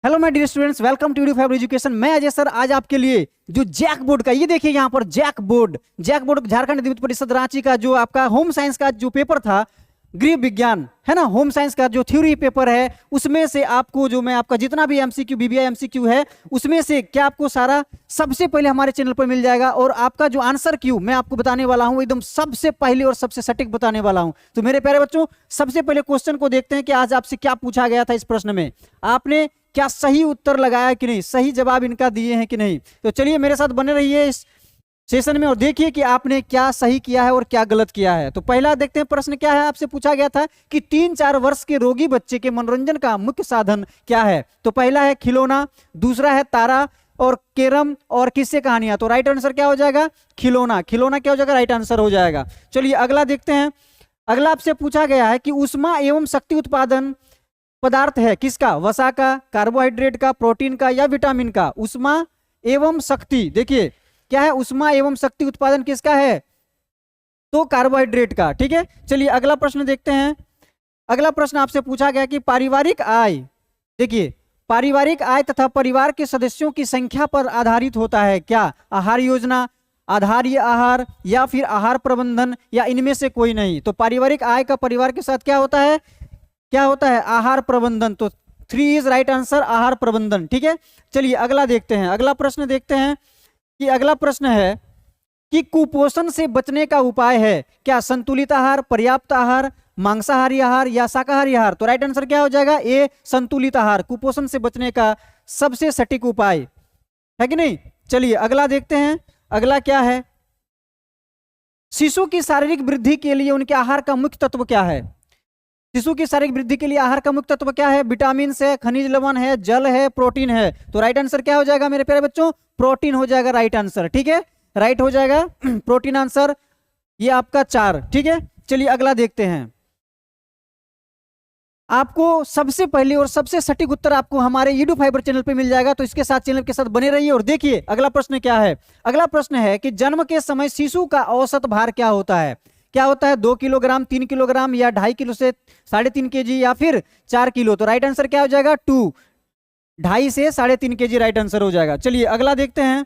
Hello my dear students, welcome to UD fiber education. मैं Ajay sir आज आपके लिए जो जैक बोर्ड का, ये देखिए यहाँ पर जैक बोर्ड झारखंड विद्युत परिषद रांची का जो आपका होम साइंस का जो पेपर था, गृह विज्ञान है ना, होम साइंस का जो थ्योरी पेपर है, उसमें से आपको जो मैं आपका जितना भी एमसीक्यू बीबीआई एमसीक्यू है उसमें से क्या आपको सारा सबसे पहले हमारे चैनल पर मिल जाएगा। और आपका जो आंसर क्यू मैं आपको बताने वाला हूं एकदम सबसे पहले और सबसे सटीक बताने वाला हूं। तो मेरे प्यारे बच्चों, सबसे पहले क्वेश्चन को देखते हैं कि आज आपसे क्या पूछा गया था। इस प्रश्न में आपने क्या सही उत्तर लगाया कि नहीं, सही जवाब इनका दिए हैं कि नहीं। तो चलिए मेरे साथ बने रहिए इस सेशन में और देखिए कि आपने क्या सही किया है और क्या गलत किया है। तो पहला देखते हैं प्रश्न क्या है। आपसे पूछा गया था कि 3-4 वर्ष के रोगी बच्चे के मनोरंजन का मुख्य साधन क्या है। तो पहला है खिलौना, दूसरा है तारा और कैरम और किस्से कहानियां। तो राइट आंसर क्या हो जाएगा? खिलौना। खिलौना क्या हो जाएगा? राइट आंसर हो जाएगा। चलिए अगला देखते हैं। अगला आपसे पूछा गया है कि ऊष्मा एवं शक्ति उत्पादन पदार्थ है किसका? वसा का, कार्बोहाइड्रेट का, प्रोटीन का या विटामिन का? ऊष्मा एवं शक्ति, देखिए क्या है, ऊष्मा एवं शक्ति उत्पादन किसका है? तो कार्बोहाइड्रेट का। ठीक है, चलिए अगला प्रश्न देखते हैं। अगला प्रश्न आपसे पूछा गया कि पारिवारिक आय, देखिए पारिवारिक आय तथा परिवार के सदस्यों की संख्या पर आधारित होता है क्या? आहार योजना, आधारीय आहार या फिर आहार प्रबंधन या इनमें से कोई नहीं। तो पारिवारिक आय का परिवार के साथ क्या होता है? क्या होता है? आहार प्रबंधन। तो 3 इज राइट आंसर, आहार प्रबंधन। ठीक है, चलिए अगला देखते हैं। अगला प्रश्न देखते हैं कि अगला प्रश्न है कि कुपोषण से बचने का उपाय है क्या? संतुलित आहार, पर्याप्त आहार, मांसाहारी आहार या शाकाहारी आहार। तो राइट आंसर क्या हो जाएगा? ए, संतुलित आहार कुपोषण से बचने का सबसे सटीक उपाय है कि नहीं। चलिए अगला देखते हैं। अगला क्या है? शिशु की शारीरिक वृद्धि के लिए उनके आहार का मुख्य तत्व क्या है? शिशु की शारीरिक वृद्धि के लिए आहार का मुख्य तत्व क्या है? विटामिन है, खनिज लवण है, जल है, प्रोटीन है। तो राइट आंसर क्या हो जाएगा मेरे प्यारे बच्चों? प्रोटीन हो जाएगा राइट आंसर। ठीक है, राइट हो जाएगा प्रोटीन आंसर, ये आपका 4। ठीक है, चलिए अगला देखते हैं। आपको सबसे पहले और सबसे सटीक उत्तर आपको हमारे यूट्यूब फाइबर चैनल पे मिल जाएगा, तो इसके साथ चैनल के साथ बने रहिए। और देखिए अगला प्रश्न क्या है। अगला प्रश्न है कि जन्म के समय शिशु का औसत भार क्या होता है? क्या होता है? 2 किलोग्राम, 3 किलोग्राम या 2.5 किलो से 3.5 kg या फिर 4 किलो। तो राइट आंसर क्या हो जाएगा? 2, 2.5 से 3.5 kg राइट आंसर हो जाएगा। चलिए अगला देखते हैं।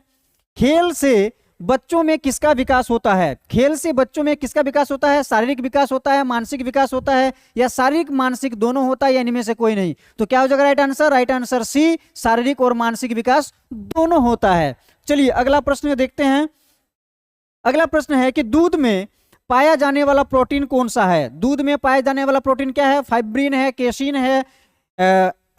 खेल से बच्चों में किसका विकास होता है? खेल से बच्चों में किसका विकास होता है? शारीरिक विकास होता है, मानसिक विकास होता है या शारीरिक मानसिक दोनों होता है या इनमें से कोई नहीं। तो क्या हो जाएगा right answer? Right answer C, शारीरिक और मानसिक विकास दोनों होता है। चलिए अगला प्रश्न देखते हैं। अगला प्रश्न है कि दूध में पाया जाने वाला प्रोटीन कौन सा है? दूध में पाया जाने वाला प्रोटीन क्या है? फाइब्रिन है, केसिन है,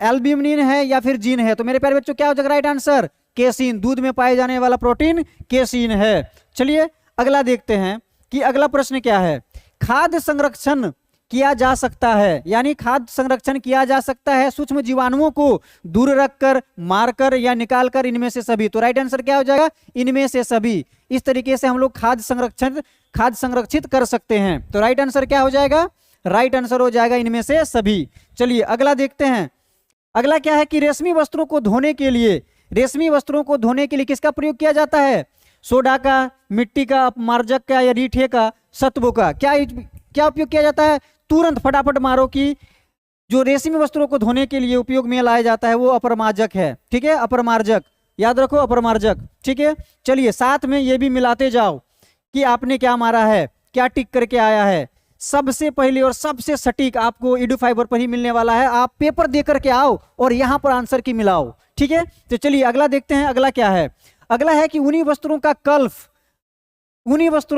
एल्ब्यूमिन है या फिर जीन है। तो मेरे प्यारे बच्चों क्या हो जाएगा राइट आंसर? केसिन। दूध में पाए जाने वाला प्रोटीन केसिन है। चलिए अगला देखते हैं कि अगला प्रश्न क्या है। खाद्य संरक्षण किया जा सकता है, यानी खाद्य संरक्षण किया जा सकता है सूक्ष्म जीवाणुओं को दूर रखकर, मारकर या निकालकर, इनमें से सभी। तो राइट आंसर क्या हो जाएगा? इनमें से सभी। इस तरीके से हम लोग खाद्य संरक्षित कर सकते हैं। तो राइट आंसर क्या हो जाएगा? राइट आंसर हो जाएगा इनमें से सभी। चलिए अगला देखते हैं। अगला क्या है कि रेशमी वस्त्रों को धोने के लिए किसका प्रयोग किया जाता है? सोडा का, मिट्टी का, अपमार्जक का या रीठे का, सत्वों का। क्या उपयोग किया जाता है? तुरंत फटाफट मारो कि जो रेशमी वस्त्रों को धोने के लिए उपयोग में लाया जाता है वो अपरमार्जक है। ठीक है, अपरमार्जक याद रखो, अपरमार्जक। ठीक है, चलिए साथ में ये भी मिलाते जाओ कि आपने क्या मारा है, क्या टिक करके आया है। सबसे पहले और सबसे सटीक आपको ईडू फाइबर पर ही मिलने वाला है। आप पेपर दे करके आओ और यहां पर आंसर की मिलाओ। ठीक है, तो चलिए अगला देखते हैं। अगला क्या है? अगला है कि ऊनी वस्त्रों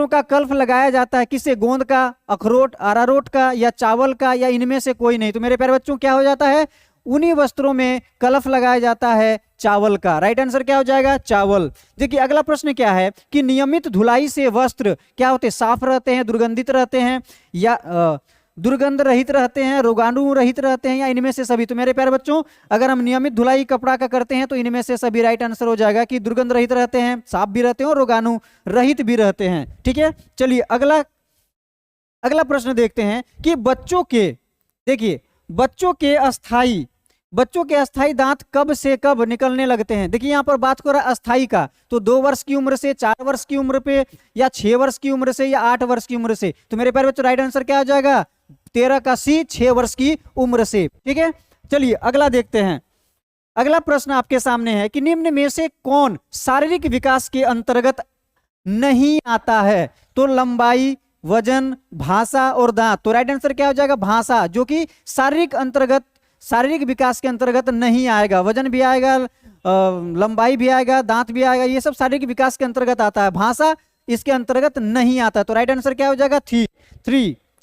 का कल्फ लगाया जाता है किससे? गोंद का, अखरोट, अरारोट का या चावल का या इनमें से कोई नहीं। तो मेरे प्यारे बच्चों क्या हो जाता है? ऊनी वस्त्रों में कलफ लगाया जाता है चावल का। राइट आंसर क्या हो जाएगा? चावल। देखिए अगला प्रश्न क्या है कि नियमित धुलाई से वस्त्र क्या होते हैं? साफ रहते हैं, दुर्गंधित रहते हैं या दुर्गंध रहित रहते हैं, रोगाणु रहित रहते हैं या इनमें से सभी। तो मेरे प्यारे बच्चों अगर हम नियमित धुलाई कपड़ा का करते हैं तो इनमें से सभी राइट आंसर हो जाएगा कि दुर्गंध रहित रहते हैं, साफ भी रहते हैं और रोगाणु रहित भी रहते हैं। ठीक है, चलिए अगला प्रश्न देखते हैं कि बच्चों के अस्थाई दांत कब से कब निकलने लगते हैं? देखिए यहाँ पर बात कर रहा है अस्थाई का, तो 2 वर्ष की उम्र से, 4 वर्ष की उम्र पे या 6 वर्ष की उम्र से या 8 वर्ष की उम्र से। तो मेरे प्यारे बच्चों राइट आंसर क्या हो जाएगा? 13 का सी, 6 वर्ष की उम्र से। ठीक है, चलिए अगला देखते हैं। अगला प्रश्न आपके सामने है कि निम्न में से कौन शारीरिक विकास के अंतर्गत नहीं आता है? तो लंबाई, वजन, भाषा और दांत। तो राइट आंसर क्या हो जाएगा? भाषा, जो कि शारीरिक विकास के अंतर्गत नहीं आएगा। वजन भी आएगा, लंबाई भी आएगा, दांत भी आएगा, ये सब शारीरिक विकास के अंतर्गत आता है। भाषा इसके अंतर्गत नहीं आता। तो राइट आंसर क्या हो जाएगा? थ्री।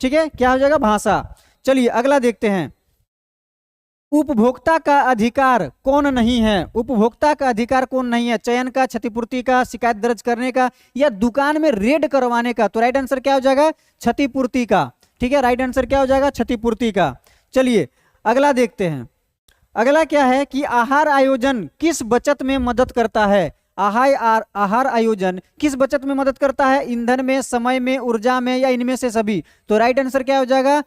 ठीक है, क्या हो जाएगा? भाषा। चलिए अगला देखते हैं। उपभोक्ता का अधिकार कौन नहीं है? उपभोक्ता का अधिकार कौन नहीं है? चयन का, क्षतिपूर्ति का, शिकायत दर्ज करने का, या दुकान में रेड करवाने का? तो राइट आंसर क्या हो जाएगा? क्षतिपूर्ति का। ठीक है, राइट आंसर क्या हो जाएगा? क्षतिपूर्ति का। चलिए अगला देखते हैं। अगला क्या है कि आहार आयोजन किस बचत में मदद करता है? आहार आयोजन किस बचत में मदद करता है? ईंधन में, समय में, ऊर्जा में, या इनमें से सभी? तो राइट आंसर क्या हो जाएगा?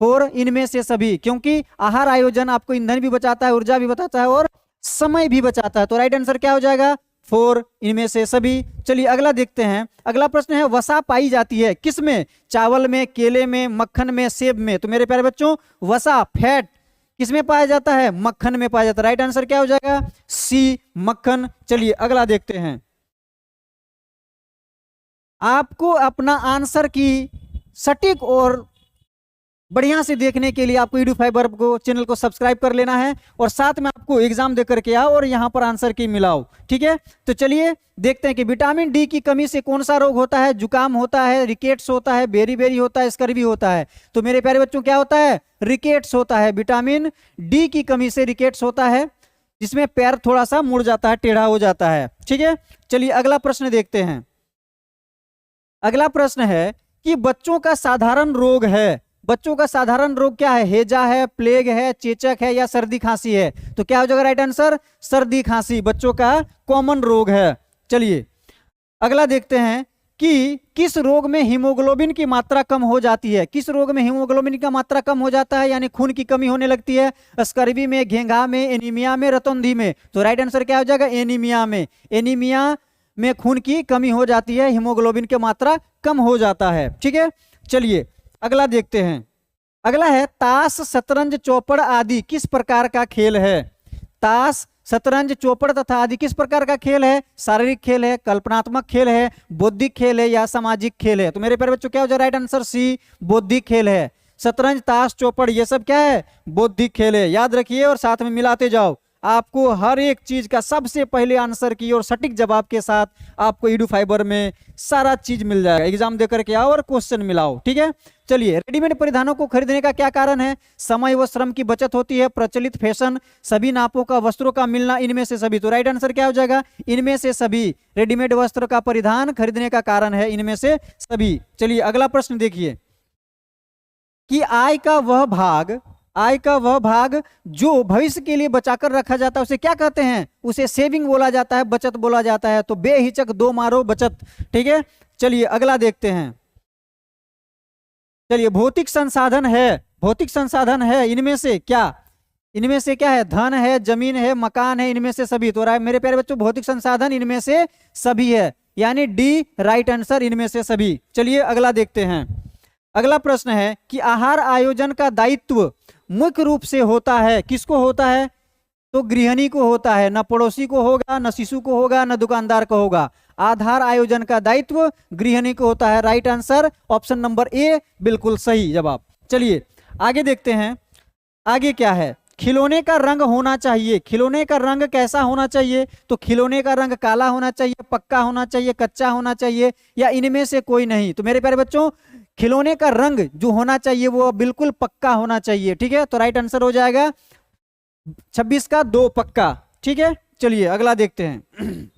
4, इनमें से सभी। क्योंकि आहार आयोजन आपको ईंधन भी बचाता है, ऊर्जा भी बचाता है और समय भी बचाता है। तो राइट आंसर क्या हो जाएगा? 4, इनमें से सभी। चलिए अगला देखते हैं। अगला प्रश्न है वसा पाई जाती है किसमें? चावल में, केले में, मक्खन में, सेब में? तो मेरे प्यारे बच्चों, वसा, फैट किसमें पाया जाता है? मक्खन में पाया जाता है। राइट आंसर क्या हो जाएगा? सी, मक्खन। चलिए अगला देखते हैं। आपको अपना आंसर की सटीक और बढ़िया से देखने के लिए आपको EduFiber को चैनल को सब्सक्राइब कर लेना है और साथ में आपको एग्जाम दे करके आओ और यहाँ पर आंसर की मिलाओ। ठीक है, तो चलिए देखते हैं कि विटामिन डी की कमी से कौन सा रोग होता है? जुकाम होता है, रिकेट्स होता है, बेरी होता है, स्कर्वी होता है? तो मेरे प्यारे बच्चों क्या होता है? रिकेट्स होता है। विटामिन डी की कमी से रिकेट्स होता है, जिसमें पैर थोड़ा सा मुड़ जाता है, टेढ़ा हो जाता है। ठीक है, चलिए अगला प्रश्न देखते हैं। अगला प्रश्न है कि बच्चों का साधारण रोग है। बच्चों का साधारण रोग क्या है? हैजा है, प्लेग है, चेचक है, या सर्दी खांसी है? तो क्या हो जाएगा राइट आंसर? सर्दी खांसी बच्चों का कॉमन रोग है। चलिए अगला देखते हैं कि किस रोग में हीमोग्लोबिन की मात्रा कम हो जाती है? किस रोग में हीमोग्लोबिन की मात्रा कम हो जाता है, यानी खून की कमी होने लगती है? स्कर्वी में, घेंघा में, एनीमिया में, रतौंधी में? तो राइट आंसर क्या हो जाएगा? एनीमिया में। एनीमिया में खून की कमी हो जाती है, हीमोग्लोबिन की मात्रा कम हो जाता है। ठीक है, चलिए अगला देखते हैं। अगला है ताश, शतरंज, चौपड़ आदि किस प्रकार का खेल है? ताश, शतरंज, चौपड़ तथा आदि किस प्रकार का खेल है? शारीरिक खेल है, कल्पनात्मक खेल है, बौद्धिक खेल है, या सामाजिक खेल है? तो मेरे प्यारे बच्चों क्या हो जाए राइट आंसर? सी, बौद्धिक खेल है। शतरंज, ताश, चौपड़ ये सब क्या है? बौद्धिक खेल है। याद रखिए और साथ में मिलाते जाओ। आपको हर एक चीज का सबसे पहले आंसर की और सटीक जवाब के साथ आपको EduFiber में सारा चीज मिल जाएगा। एग्जाम देकर के आओ और क्वेश्चन मिलाओ। ठीक है, चलिए रेडीमेड परिधानों को खरीदने का क्या कारण है? समय व श्रम की बचत होती है, प्रचलित फैशन, सभी नापों का वस्त्रों का मिलना, इनमें से सभी? तो राइट आंसर क्या हो जाएगा? इनमें से सभी। रेडीमेड वस्त्र का परिधान खरीदने का कारण है इनमें से सभी। चलिए अगला प्रश्न देखिए कि आय का वह भाग जो भविष्य के लिए बचाकर रखा जाता है उसे क्या कहते हैं? उसे सेविंग बोला जाता है, बचत बोला जाता है। तो बेहिचक दो मारो बचत। ठीक है, चलिए अगला देखते हैं। चलिए भौतिक संसाधन है इनमें से क्या? इनमें से क्या है? धन है, जमीन है, मकान है, इनमें से सभी? तो मेरे प्यारे बच्चों भौतिक संसाधन इनमें से सभी है, यानी डी राइट आंसर, इनमें से सभी। चलिए अगला देखते हैं। अगला प्रश्न है कि आहार आयोजन का दायित्व मुख्य रूप से होता है, किसको होता है? तो गृहिणी को होता है, न पड़ोसी को होगा, न शिशु को होगा, न दुकानदार को होगा। आधार आयोजन का दायित्व गृहिणी को होता है। Right answer option number A बिल्कुल सही जवाब। चलिए आगे देखते हैं। आगे क्या है? खिलौने का रंग होना चाहिए। खिलौने का रंग कैसा होना चाहिए? तो खिलौने का रंग काला होना चाहिए, पक्का होना चाहिए, कच्चा होना चाहिए, या इनमें से कोई नहीं? तो मेरे प्यारे बच्चों खिलौने का रंग जो होना चाहिए वो बिल्कुल पक्का होना चाहिए। ठीक है, तो राइट आंसर हो जाएगा 26 का 2 पक्का। ठीक है, चलिए अगला देखते हैं।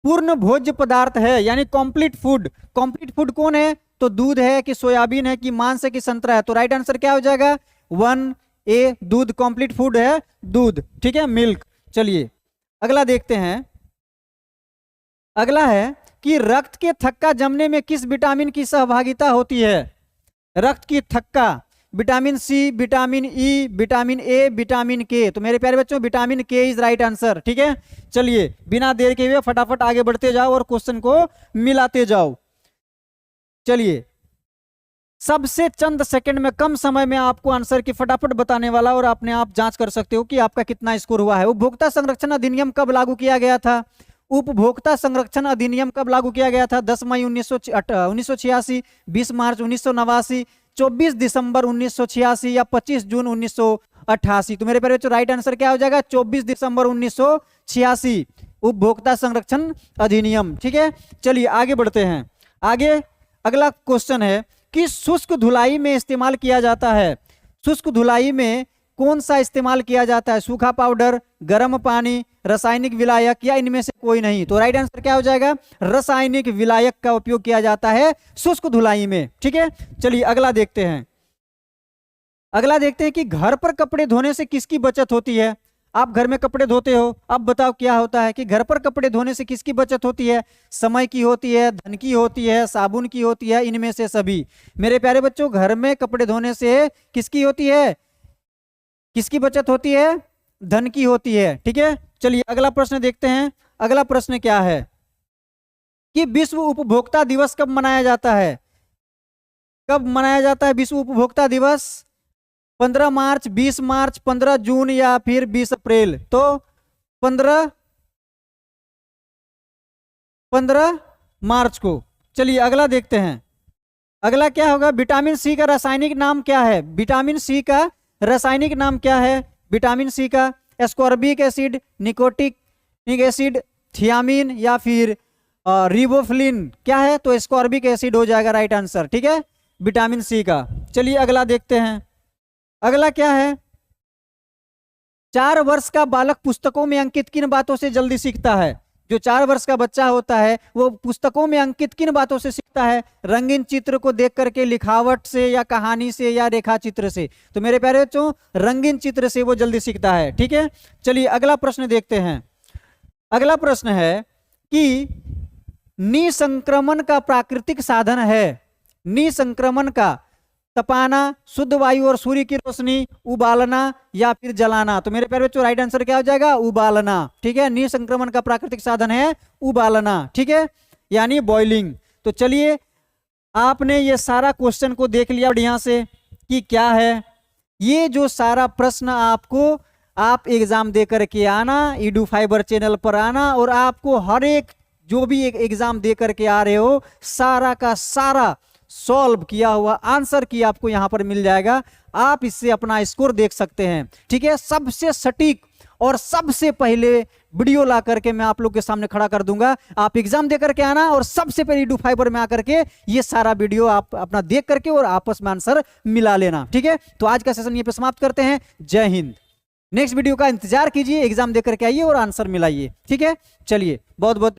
पूर्ण भोज्य पदार्थ है यानी कंप्लीट फूड। कंप्लीट फूड कौन है? तो दूध है कि सोयाबीन है कि मांस है कि संतरा है? तो राइट आंसर क्या हो जाएगा? 1A दूध कंप्लीट फूड है, दूध। ठीक है, मिल्क। चलिए अगला देखते हैं। अगला है कि रक्त के थक्का जमने में किस विटामिन की सहभागिता होती है? रक्त की थक्का, vitamin C, vitamin E, vitamin A, vitamin K? तो मेरे प्यारे बच्चों विटामिन के इज राइट आंसर। ठीक है, चलिए बिना देर के हुए फटाफट आगे बढ़ते जाओ और क्वेश्चन को मिलाते जाओ। चलिए सबसे चंद सेकंड में, कम समय में आपको आंसर की फटाफट बताने वाला, और अपने आप जांच कर सकते हो कि आपका कितना स्कोर हुआ है। उपभोक्ता संरक्षण अधिनियम कब लागू किया गया था? उपभोक्ता संरक्षण अधिनियम कब लागू किया गया था? 10 मई 1986, 20 मार्च 1989, 24 दिसंबर 1986 या 25 जून 1988। तो मेरे प्यारे बच्चों राइट आंसर क्या हो जाएगा? 24 दिसंबर 1986 उपभोक्ता संरक्षण अधिनियम। ठीक है, चलिए आगे बढ़ते हैं। आगे अगला क्वेश्चन है कि शुष्क धुलाई में इस्तेमाल किया जाता है, शुष्क धुलाई में कौन सा इस्तेमाल किया जाता है? सूखा पाउडर, गर्म पानी, रासायनिक विलायक या इनमें से कोई नहीं? तो राइट आंसर क्या हो जाएगा? रासायनिक विलायक का उपयोग किया जाता है शुष्क धुलाई में। ठीक है, चलिए अगला देखते हैं। अगला देखते हैं कि घर पर कपड़े धोने से किसकी बचत होती है? आप घर में कपड़े धोते हो, अब बताओ क्या होता है कि घर पर कपड़े धोने से किसकी बचत होती है? समय की होती है, धन की होती है, साबुन की होती है, इनमें से सभी। मेरे प्यारे बच्चों घर में कपड़े धोने से किसकी होती है? किसकी बचत होती है? धन की होती है। ठीक है, चलिए अगला प्रश्न देखते हैं। अगला प्रश्न क्या है कि विश्व उपभोक्ता दिवस कब मनाया जाता है? कब मनाया जाता है विश्व उपभोक्ता दिवस? 15 मार्च, 20 मार्च, 15 जून या फिर 20 अप्रैल? तो 15 मार्च को। चलिए अगला देखते हैं। अगला क्या होगा? विटामिन सी का रासायनिक नाम क्या है? विटामिन सी का रासायनिक नाम क्या है? विटामिन सी का ascorbic acid, nicotinic acid, thiamine या फिर रिबोफ्लिन क्या है? तो एस्कॉर्बिक एसिड हो जाएगा राइट आंसर। ठीक है, विटामिन सी का। चलिए अगला देखते हैं। अगला क्या है? 4 वर्ष का बालक पुस्तकों में अंकित किन बातों से जल्दी सीखता है? जो 4 वर्ष का बच्चा होता है वो पुस्तकों में अंकित किन बातों से सीखता है? रंगीन चित्र को देख करके, लिखावट से या कहानी से या रेखा चित्र से? तो मेरे प्यारे बच्चों रंगीन चित्र से वो जल्दी सीखता है। ठीक है, चलिए अगला प्रश्न देखते हैं। अगला प्रश्न है कि निसंक्रमण का प्राकृतिक साधन है, निसंक्रमण का तपाना, शुद्ध वायु और सूर्य की रोशनी, उबालना या फिर जलाना? तो मेरे प्यारे बच्चों राइट आंसर क्या हो जाएगा? उबालना। ठीक है, निसंक्रमण का प्राकृतिक साधन है उबालना। ठीक है, यानी बॉइलिंग। तो चलिए आपने ये सारा क्वेश्चन को देख लिया बढ़िया से कि क्या है ये जो सारा प्रश्न आपको, आप एग्जाम दे करके आना, ईडू फाइबर चैनल पर आना, और आपको हर एक जो भी एक एग्जाम दे करके आ रहे हो सारा का सारा सॉल्व किया हुआ आंसर की आपको यहां पर मिल जाएगा। आप इससे अपना स्कोर देख सकते हैं। ठीक है, सबसे सटीक और सबसे पहले वीडियो ला करके मैं आप लोग के सामने खड़ा कर दूंगा। आप एग्जाम दे करके आना और सबसे पहले ईडू फाइबर में आकर के ये सारा वीडियो आप अपना देख करके और आपस में आंसर मिला लेना। ठीक है, तो आज का सेशन ये पे समाप्त करते हैं। जय हिंद। नेक्स्ट वीडियो का इंतजार कीजिए, एग्जाम दे करके आइए और आंसर मिलाइए। ठीक है, चलिए बहुत बहुत